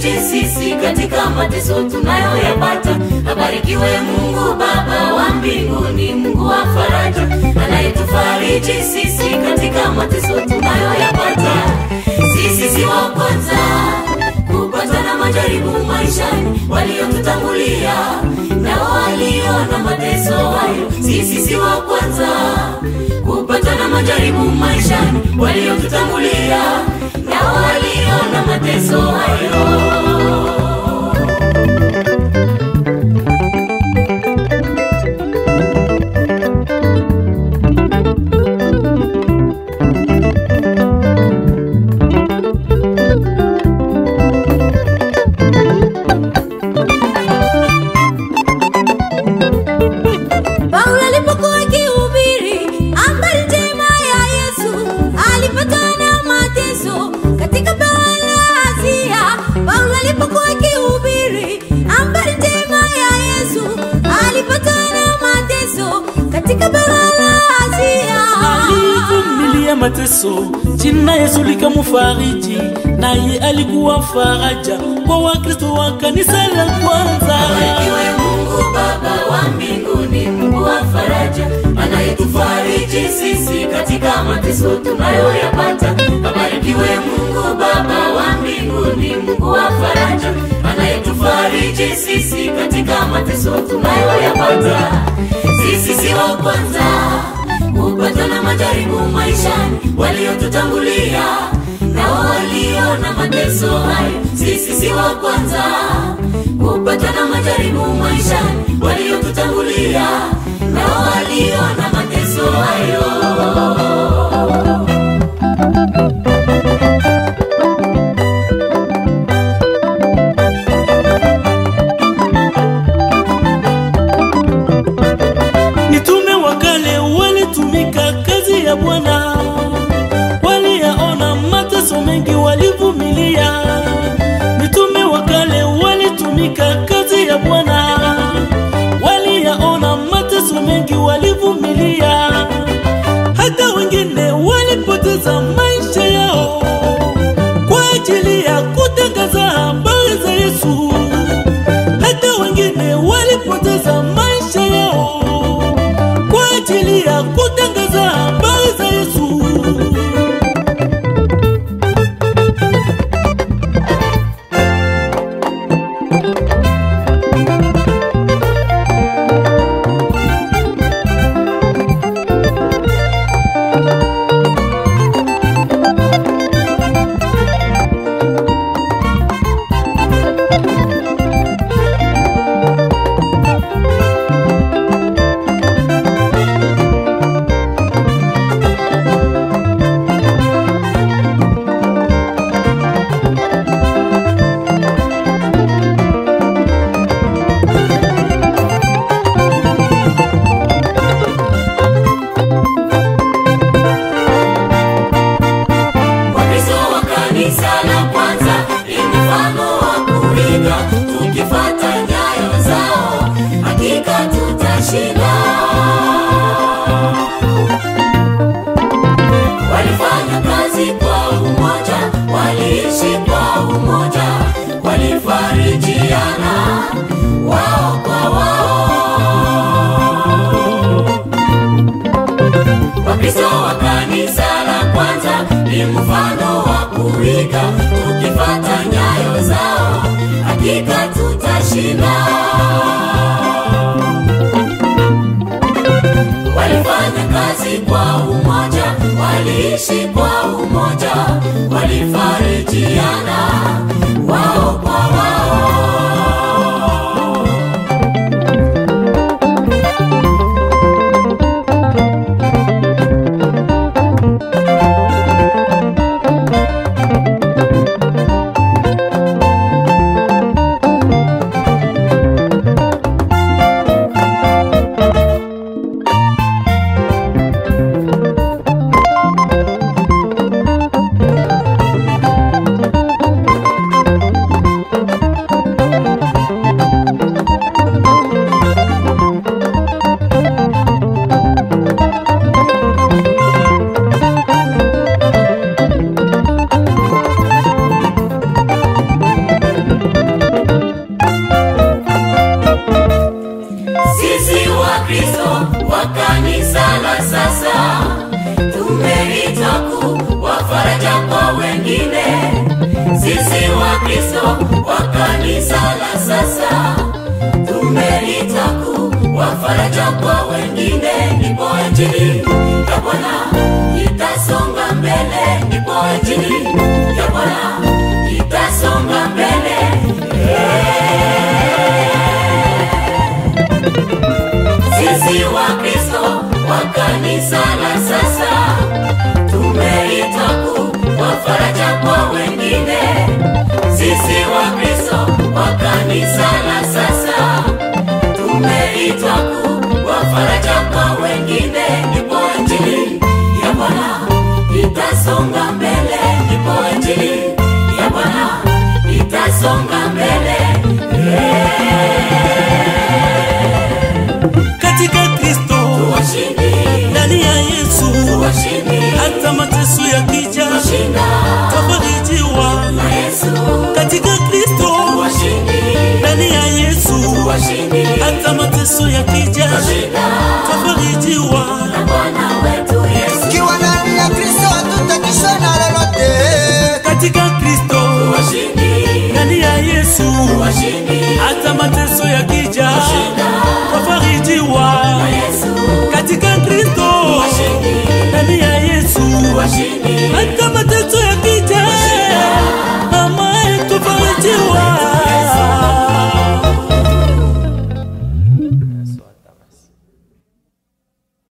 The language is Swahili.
anayetufariji sisi katika mateso tunayoyapata. Abarikiwe Mungu Baba wa mbinguni, Mungu wa faraja, anayetufariji sisi katika mateso tunayoyapata. Sisi si wa kwanza kupata na majaribu maishani, waliotutangulia na waliona mateso hayo. Sisi si wa kwanza kupata na majaribu maishani, waliotutangulia na waliona mateso hayo. Mateso, jina Yesu likamufariji, naye alikuwa faraja kwa Wakristo wa kanisa la kwanza. Abarikiwe Mungu Baba wa mbinguni, Mungu wa faraja, anayetufariji sisi katika mateso tunayoyapata. Abarikiwe Mungu Baba wa mbinguni, Mungu wa faraja, anayetufariji sisi katika mateso tunayoyapata. Sisi si wa kwanza kupata na majaribu maishani, waliotutangulia na waliona mateso hayo. Sisi si wa kwanza kupata na majaribu maishani, waliotutangulia na waliona mateso hayo. Bwana waliyaona mateso mengi, walivumilia. Mitume wa kale walitumika kazi ya Bwana, waliyaona mateso mengi, walivumilia. Hata wengine walipoteza maisha yao kwa ajili ya kutangaza habari za Yesu. Hata wengine walipoteza maisha yao kwa ajili ya kutangaza habari za Yesu. Walifanya kazi kwa umoja, waliishi kwa umoja, walifarijiana wao kwa wao. Wakristo wa kanisa la kwanza ni mfano wa kuiga, tukifuata nyayo zao hakika tutashinda. Walifanya kazi kwa umoja, waliishi kwa umoja, walifarijiana wao kwa wao. Sisi wa Kristo wa kanisa la sasa tumeitwa kuwa faraja kwa wengine. Ndipo injili ya Bwana itasonga mbele, ndipo injili ya Bwana itasonga mbele. Sisi wa Kristo wa kanisa la sasa tumeitwa kuwa faraja kwa wengine. Sisi wa Kristo wa kanisa la sasa tumeitwa kuwa faraja kwa wengine. Ndipo injili ya Bwana itasonga mbele, ndipo injili ya Bwana itasonga mbele. Katika Kristo Tuwashindi, ndani ya Yesu tuwashindi, hata mateso yakija tushinda tafarijiwa na Yesu. katika Kristo Tuwashindi, ndani ya Yesu tuwashindi, hata mateso yakija tushinda tafarijiwa na Bwana wetu Yesu. Kiwa ndani ya Kristo hatutakishwa na lolote. katika Kristo Tuwashindi, ndani ya Yesu tuwashindi, hata mateso yakija tushinda tafarijiwa na Yesu. katika Kristo Tuwashindi, ndani ya Yesu tuwashindi, hata